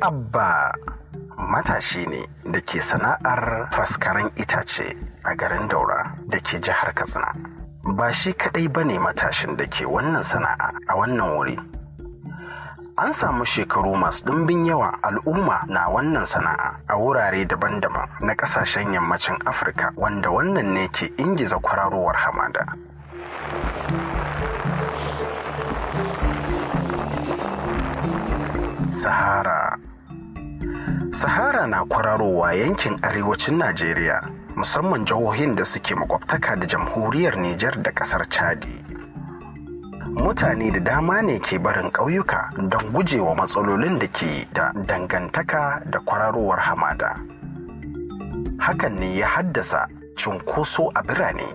Abba matashi ne da ke sana'ar faskaren itace a garin Daura da ke jihar Katsina. Ba shi kadai bane matashin da ke wannan sana'a a wannan wuri. An samu shekaru masu ɗimbin yawa al'umma na wannan sana'a a wurare daban-daban na ƙasashen yammacin Afirka, wanda wannan ne ke ingiza kwararowar hamada. Sahara na kwararowa yankin arewacin Najeriya, musamman jihohin da suke makwabtaka da jamhuriyar Nijar da ƙasar Chadi. Mutane da dama ne ke barin ƙauyuka don gujewa matsalolin da ke da dangantaka da kwararowar hamada. Hakan ne ya haddasa cunkoso a birane,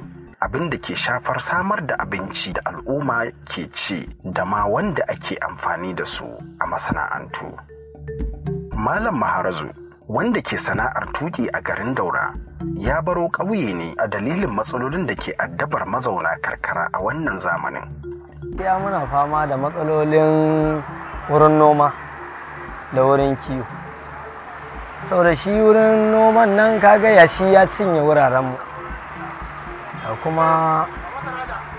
abin da ke shafar samar da abinci da al'umma ke ci da ma wanda ake amfani da su a masana'antu. Malam Maharazu, wanda ke sana'ar tuki a garin Daura, ya baro ƙauye ne a dalilin matsalolin da ke addabar mazauna karkara a wannan zamanin. Ya muna fama da matsalolin wurin noma da wurin kiwo. Sau da shi wurin noman nan kaga yashi ya cinye wurarenmu. Da kuma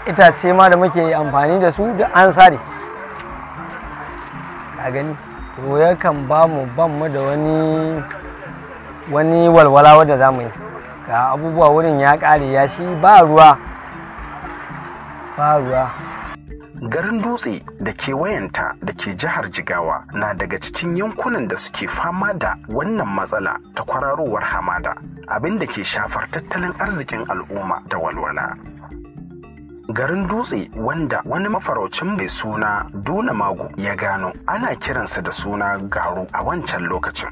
itace ma da muke amfani da su da an sare. Ka gani? To yakan ba mu da wani walwala wadda za mu yi. Ga abubuwa wurin ya ƙare yashi ba ruwa. Garin Dutse da kewayenta da ke jihar Jigawa na daga cikin yankunan da suke fama da wannan matsala ta kwararowar hamada, abin da ke shafar tattalin arzikin al'umma da walwala. Garin Dutse, wanda wani mafaraucin mai suna Duna Magu ya gano, ana kiransa da suna Garu a wancan lokacin.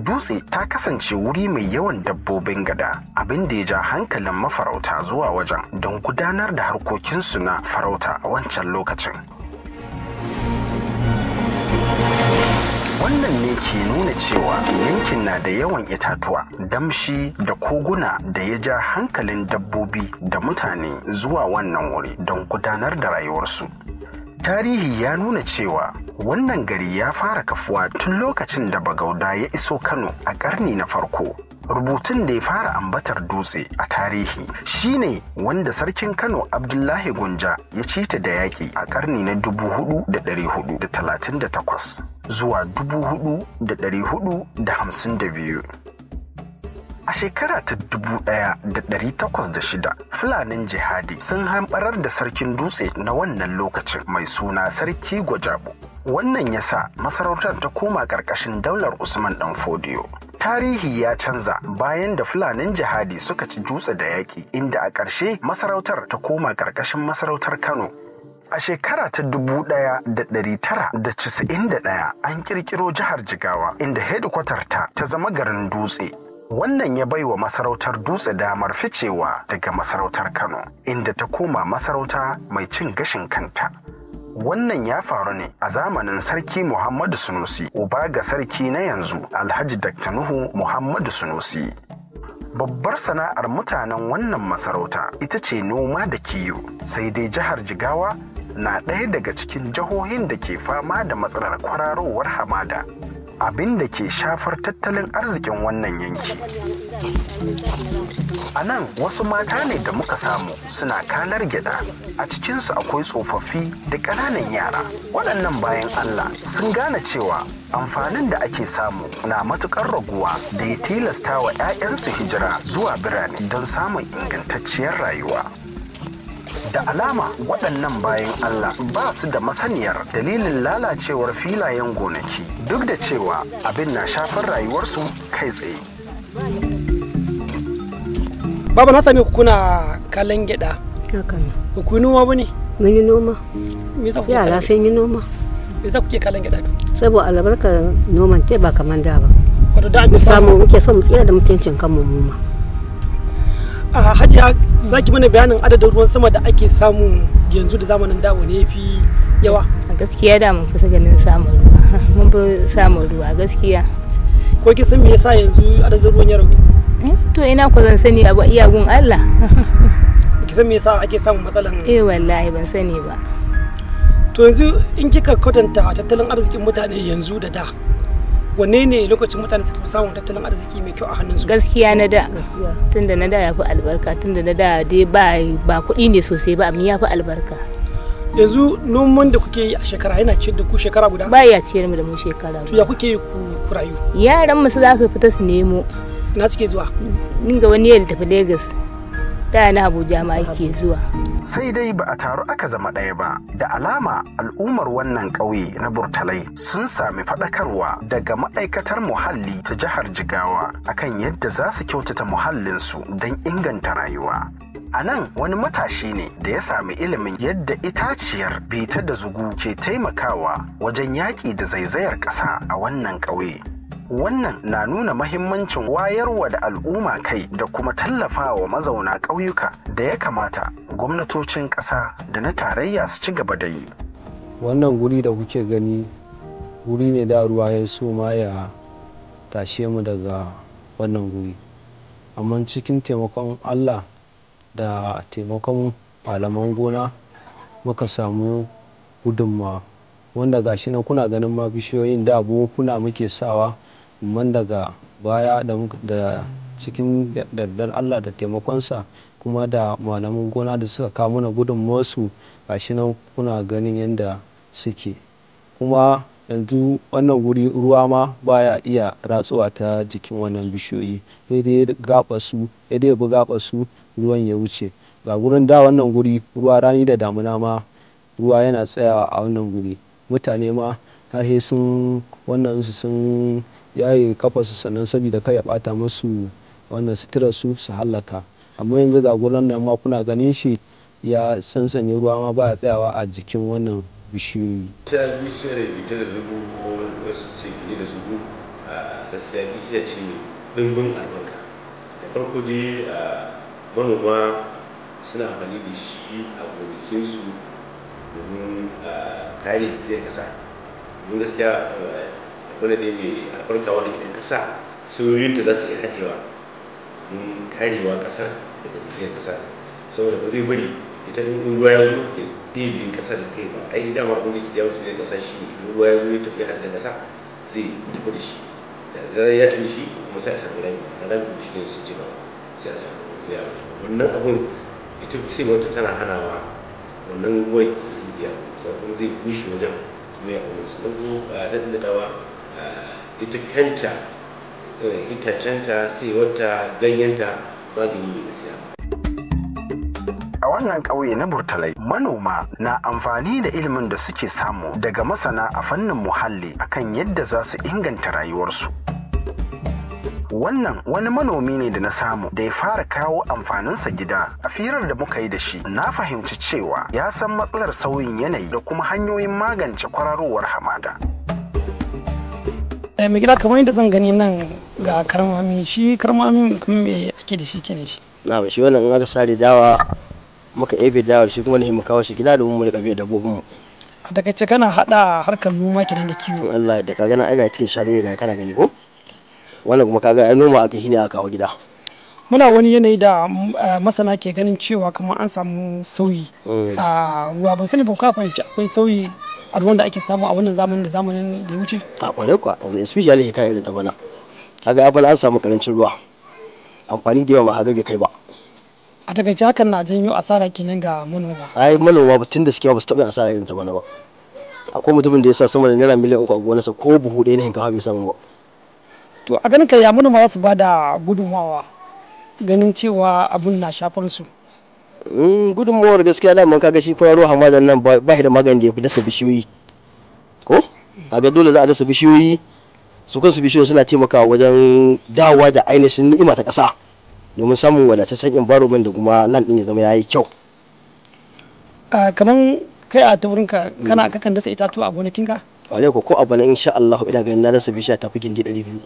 Dutse ta kasance wuri mai yawan dabbobin gada, abin da ya ja hankalin mafarauta zuwa wajen don gudanar da harkokinsu na farauta a wancan lokacin. Wannan ne ke nuna cewa yankin na da yawan itatuwa, damshi da koguna da ya ja hankalin dabbobi da mutane zuwa wannan wuri don gudanar da rayuwarsu. Tarihi ya nuna cewa wannan gari ya fara kafuwa tun lokacin da Bagauda ya iso Kano a ƙarni na farko. Rubutun da ya fara ambatar Dutse a tarihi shine wanda sarkin Kano Abdullahi Gunja ya ci ta da yaƙi a ƙarni na 4438 zuwa 4452. A shekara ta 1806, Fulanin jihadi sun hamɓarar da sarkin Dutse na wannan lokacin mai suna Sarki Gwajabo. Wannan ya sa masarautar ta koma ƙarƙashin daular Usman ɗan Fodiyo. Tarihi ya canza bayan da Fulanin jihadi suka ci Dutse da yaƙi, inda a ƙarshe masarautar ta koma ƙarƙashin masarautar Kano. A shekara ta 1991 an ƙirƙiro jihar Jigawa, inda hedikwatar ta zama garin Dutse. Wannan ya baiwa masarautar Dutse damar ficewa daga masarautar Kano, inda ta koma masarauta mai cin gashin kanta. Wannan ya faru ne a zamanin Sarki Muhammadu Sunusi, uba ga sarki na yanzu Alhaji Dr. Nuhu Muhammadu Sunusi. Babbar sana'ar mutanen wannan masarauta ita ce noma da kiwo, sai dai jihar Jigawa na ɗaya daga cikin jihohin da ke fama da matsalar kwararowar hamada, abin da ke shafar tattalin arzikin wannan yanki. A nan wasu mata ne da muka samu suna kalar gyada, a cikinsu akwai tsofaffi da ƙananan yara. Waɗannan bayan Allah sun gane cewa amfanin da ake samu na matuƙar raguwa da ya tilasta wa 'ya'yansu hijira zuwa birane don samun ingantacciyar rayuwa. Da alama waɗannan bayan Allah ba su da masaniyar dalilin lalacewar filayen gonaki, duk da cewa abin na shafar rayuwarsu kai tsaye. Baba, na same ku kuna kallon gyada. Haka ne. Ba ku yi noma ba ne? Mun yi noma. Me yasa kuke Yara sun yi noma. Me yasa kuke kallon gyada? Saboda albarkar noman ce ba kamar da ba. Wato da an samu muke son mu tsira da mutuncin kanmu mu ma. A Hajiya, za ki mana bayanin adadin ruwan sama da ake samu yanzu da zamanin da wani yafi yawa? A gaskiya da mun kusa ganin samun ruwa. Mun fi samun ruwa gaskiya. Ko ki san me yasa yanzu adadin ruwan ya ragu? To ina ku zan sani abu iyagun Allah. baki san me yasa ake samun matsalan wallahi ban sani ba. To yanzu in kika kwatanta tattalin arzikin mutane yanzu da da, wanne ne lokacin mutane suka fi samun tattalin arziki mai kyau a hannunsu? Gaskiya na da, tunda na da ya fi albarka, tunda na da dai ba kuɗi ne sosai ba, amma ya fi albarka. Yanzu noman da kuke yi a shekara yana ciyar da ku shekara guda? Ba ya ciyar mu da mu shekara. To ya kuke yi ku rayu? Yaran mu su za su fita su nemo. Na suke zuwa? Ninga wani ya tafi Lagos, da na Abuja ma yake zuwa. Sai dai ba a taru aka zama ɗaya ba. Da alama al'ummar wannan ƙauye na Burtalai sun sami faɗakarwa daga ma'aikatar muhalli ta jihar Jigawa akan yadda za su kyautata muhallinsu don inganta rayuwa. A nan wani matashi ne da ya sami ilimin yadda itaciyar bita da zugu ke taimakawa wajen yaƙi da zaizayar ƙasa a wannan ƙauye. Wannan na nuna mahimmancin wayarwa da al'umma kai da kuma tallafawa mazauna ƙauyuka da ya kamata gwamnatocin ƙasa da na tarayya su ci gaba da yi. Wannan guri da kuke gani guri ne da ruwa ya so ma ya tashe mu daga wannan guri. Amma cikin taimakon Allah da taimakon malaman gona muka samu gudunmawa, wanda gashi nan kuna ganin ma bishiyoyin da buhuna muke sawa, man daga baya da cikin yardar Allah da taimakonsa kuma da malaman gona da suka kawo mana gudunmawarsu, gashi nan kuna ganin yadda suke. Kuma yanzu wannan guri ruwa ma baya iya ratsuwa ta jikin wannan bishiyoyi, sai dai bi gaɓarsu ruwan ya wuce. Ga gurin da wannan guri ruwa rani da damuna ma ruwa yana tsayawa a wannan guri, mutane ma har sai sun yaye kafarsu sannan saboda kai ya bata musu wannan suturarsu su hallaka. Amma yanzu ga gurin nan ma kuna ganin shi ya sansanye, ruwa ma baya tsayawa a jikin wannan bishiyoyi. Ta bishiyar bita da zugu ko wasu ce bita da zugu gaskiya bishiya ce ɗimbin albarka. Da farko dai manoma suna amfani da shi a gonakinsu domin kare zaizayar ƙasa. Domin gaskiya wanda dai mai albarka wanda idan ƙasa sauyoyinta za su iya haɗewa don karewa ƙasar daga zaizayar ƙasa, saboda ba zai bari ita in ruwa ya zo ya ɗebe ƙasar da kai ba. Ai dama abin da ke jawo zaizayar ƙasa shi ne in ruwa ya zo ya tafi haɗe da ƙasa zai tafi da shi, da zarar ya tafi shi kuma sai a samu rami shi ne sai ci gaba sai a samu yawa. Wannan abun ita sai wata tana hanawa wannan ruwan ziziya kuma zai bushe wajen mai abun. Sannan kuma daɗaɗawa ita kanta itacenta sai wata ganyenta magani ne gaskiya. A wannan ƙauye na Burtalai, manoma na amfani da ilimin da suke samu daga masana a fannin muhalli akan yadda za su inganta rayuwarsu. Wannan wani manomi ne da na samu da ya fara kawo amfaninsa gida. A firar da muka yi da shi, na fahimci cewa ya san matsalar sauyin yanayi da kuma hanyoyin magance kwararowar hamada. Mai gida, kamar yadda zan gani nan ga karmami, shi karmami kuma me ake da shi kenan shi? Na shi wannan in aka sare dawa muka ebe dawa shi kuma ne mu kawo shi gida domin mu rika biya dabbobin mu. A takaice kana hada harkar noma kenan da kiwo? Allah da kaga na aiga cikin shanu ne ga kana gani ko? Wannan kuma kaga ai noma aka hine aka kawo gida. Muna wani yanayi da masana ke ganin cewa kamar an samu sauyi a ruwa. Ban sani ba ka fahimci akwai sauyi a ruwan da ake samu a wannan zamanin da ya wuce? A kwarai kwa, especially kai irin ta bana. Kaga ya bana an samu karancin ruwa, amfani da yawa ma haga bai kai ba. A takaice hakan na janyo asara kenan ga manoma? Ai manoma batun da suke ba su taɓa asara irin ta bana ba. Akwai mutumin da ya sa sama da naira miliyan 3 a gonarsa ko buhu ɗaya na hinkafa bai samu ba. To a ganin kai ya manoma za su ba da gudunmawa ganin cewa abun na shafar su? Gudunmawar gaskiya da man kaga shi kwararo hamadan nan ba shi da magani da ya fi dasa bishiyoyi ko? Kaga dole za a dasa bishiyoyi, su kansu bishiyoyi suna taimakawa wajen dawowa da ainihin ni'ima ta ƙasa domin samun wadataccen environment da kuma land din ya zama yayi kyau. Kaman kai a taurinka kana kakan dasa itatuwa a gonakinka? Wale ko a bana insha Allah ina ganin na dasa bishiya tafi gindi 200.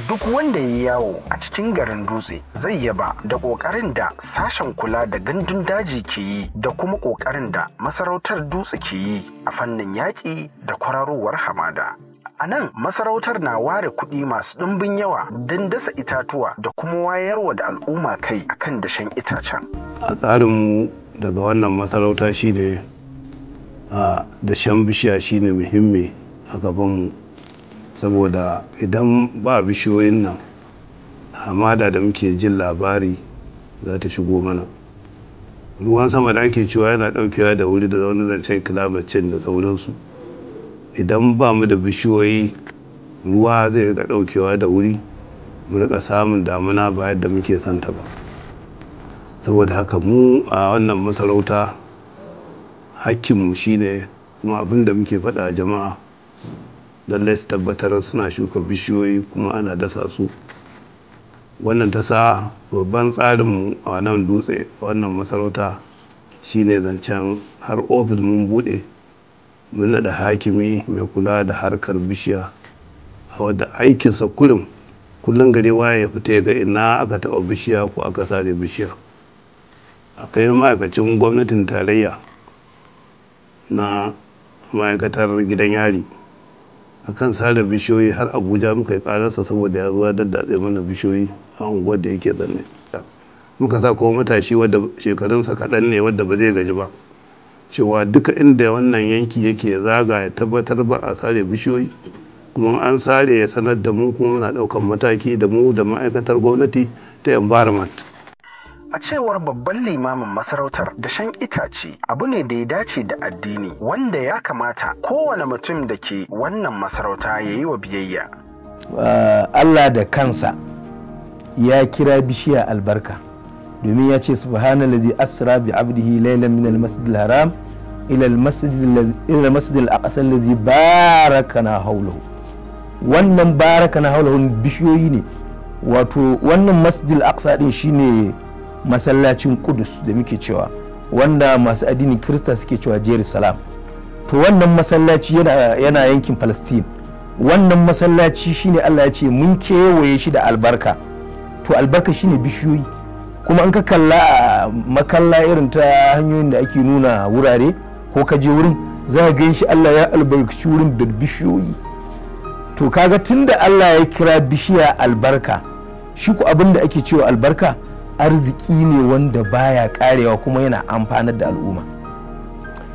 Duk wanda ya yawo a cikin garin Dutse zai yaba da ƙoƙarin da sashen kula da gandun daji ke yi da kuma ƙoƙarin da masarautar Dutse ke yi a fannin yaƙi da kwararowar hamada. A nan masarautar na ware kuɗi masu ɗimbin yawa don dasa itatuwa da kuma wayarwa da al'umma kai akan dashen itacen. A tsarinmu daga wannan masarauta shine a dashen bishiya shine muhimmi a gabanmu, saboda idan ba bishiyoyin nan hamada da muke jin labari za ta shigo mana. Ruwan sama da ake cewa yana ɗaukewa da wuri da wani zancen climate change da sauransu. Idan ba mu da bishiyoyi ruwa zai rika ɗaukewa da wuri, mu rika samun damuna ba yadda muke santa ba. Saboda haka mu a wannan masarauta hakkinmu shine kuma abin da muke faɗa jama'a lallai su tabbatar suna shuka bishiyoyi kuma ana dasa su. Wannan ta sa babban tsarinmu a nan dutse wannan masarauta shine zancen har ofis mun buɗe mun naɗa hakimi mai kula da harkar bishiya a wadda aikinsa kullum gari waye ya fita ga ina aka taɓa bishiya ko aka sare bishiya. Akwai ma'aikacin gwamnatin tarayya na ma'aikatar gidan yari akan sare bishiyoyi har Abuja muka yi ƙararsa saboda ya zuwa daddatse mana bishiyoyi a unguwar da yake zanne. Muka sa kuma matashi wadda shekarunsa kaɗan ne wadda ba zai gaji ba, cewa duka inda wannan yanki yake zaga ya tabbatar ba a sare bishiyoyi, kuma an sare ya sanar da mu kuma muna ɗaukan mataki da mu da ma'aikatar gwamnati ta environment. A cewar babban limamin masarautar, dashen itace abu ne da ya dace da addini wanda ya kamata kowane mutum da ke wannan masarauta ya yi wa biyayya. Allah da kansa ya kira bishiya albarka, domin ya ce subhanallazi asra bi abdihi laylan min al-masjid al-haram ila al-masjid al-aqsa allazi barakana hawlahu. Wannan barakana hawlahu bishiyoyi ne, wato wannan masjid al-aqsa din shine masallacin Kudus da muke cewa, wanda masu addinin Kirista suke cewa Jerusalem. To wannan masallaci yana yankin Palestine. Wannan masallaci shine Allah ya ce mun kewaye shi da albarka. To albarka shine bishiyoyi. Kuma an ka kalla makalla irin ta hanyoyin da ake nuna wurare ko ka je wurin za ka gan shi Allah ya albarkaci wurin da bishiyoyi. To kaga tunda Allah ya kira bishiya albarka, shi ku abin da ake cewa albarka arziki ne wanda baya karewa kuma yana amfanar da al'umma.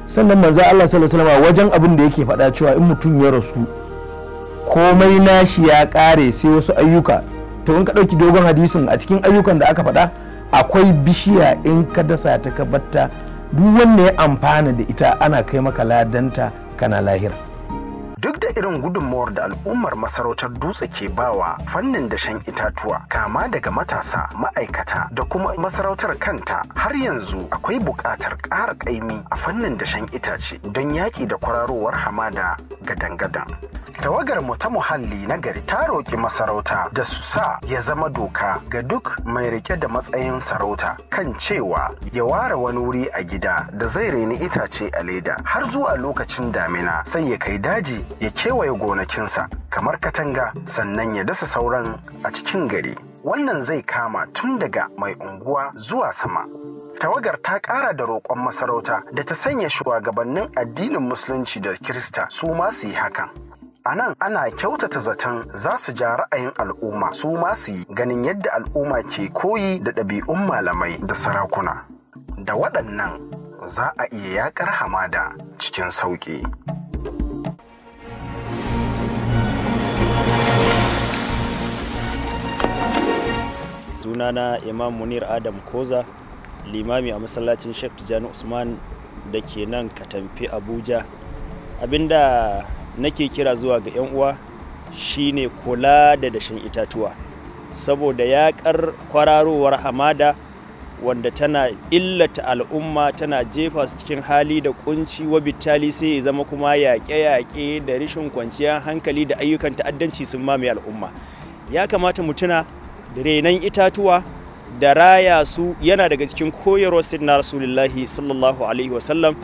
Sannan manzo Allah sallallahu alaihi wasallam wajen abin da yake faɗa cewa in mutum ya rasu komai nashi ya kare sai wasu ayyuka. To in ka ɗauki dogon hadisin, a cikin ayyukan da aka faɗa akwai bishiya in ka dasa ta ka batta, duk wanda ya amfana da ita ana kai maka ladanta kana lahira. Duk da irin gudunmawar da al'ummar masarautar Dutse ke bawa fannin dashen itatuwa, kama daga matasa, ma'aikata da kuma masarautar kanta, har yanzu akwai buƙatar ƙara ƙaimi a fannin dashen itace don yaƙi da kwararowar hamada gadan-gadan. Tawagar mu ta muhalli na gari ta roƙi masarauta da su sa ya zama doka ga duk mai rike da matsayin sarauta kan cewa ya ware wani wuri a gida da zai reni itace a leda har zuwa lokacin damina, sai ya kai daji ya kewaye gonakinsa kamar katanga, sannan ya dasa sauran a cikin gari. Wannan zai kama tun daga mai unguwa zuwa sama. Tawagar ta ƙara da roƙon masarauta da ta sanya shugabannin addinin Musulunci da Kirista su ma su yi hakan. A nan ana kyautata zaton za su ja ra'ayin al'umma su ma su yi, ganin yadda al'umma ke koyi da ɗabi'un malamai da sarakuna. Da waɗannan za a iya yaƙar hamada cikin sauƙi. Sunana Imam Munir Adam Koza, limami a masallacin Sheikh Tijjani Usman da ke nan Katamfe Abuja. Abinda nake kira zuwa ga 'yan uwa shine kula da dashen itatuwa, saboda yaƙar kwararowar hamada wanda tana illata al'umma, tana jefa su cikin hali da kunci, wa bitali sai ya zama kuma yaƙe-yaƙe da rashin kwanciyar hankali da ayyukan ta'addanci sun mamaye al'umma. Ya kamata mu tuna da renon itatuwa da raya su yana daga cikin koyarwar sayyidina Rasulullahi sallallahu alaihi wasallam.